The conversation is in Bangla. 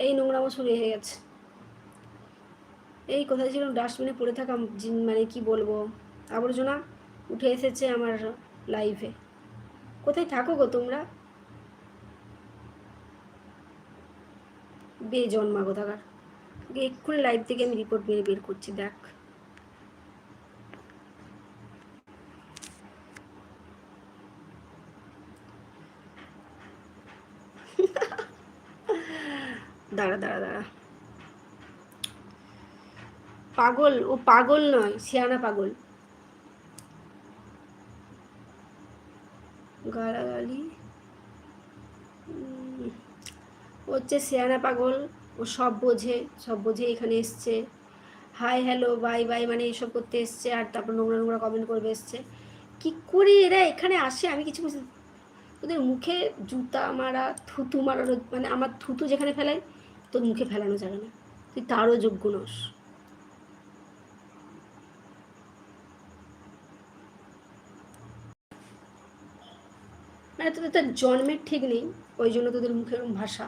এই নোংরামো শুরু হয়ে গেছে। এই কোথায় ছিলাম, ডাস্টবিনে পড়ে থাকা মানে কি বলবো, আবর্জনা উঠে এসেছে আমার লাইফে। কোথায় থাকো গো তোমরা, বেজন্মা কোথাকার। এক্ষুনি লাইভ থেকে আমি রিপোর্ট মেরে বের করছি, দেখ। দাঁড়া দাঁড়া দাঁড়া, পাগল ও, পাগল নয়, সিয়ানা পাগল। গালাগালি হচ্ছে সিয়ানা পাগল। ও সব বোঝে, সব বোঝে এখানে এসছে, হাই হ্যালো বাই বাই মানে এইসব করতে এসছে, আর তারপর নোংরা নোংরা কমেন্ট করবে এসছে। কি করে এরা এখানে আসে আমি কিছু বুঝতে, ওদের মুখে জুতা মারা, থুতু মারানো, মানে আমার থুতু যেখানে ফেলাই তোর মুখে ফেলানো যাবে না, তুই তারও যোগ্য নস। মানে তোদের তার জন্মের ঠিক নেই, ওই জন্য তোদের মুখের ভাষা।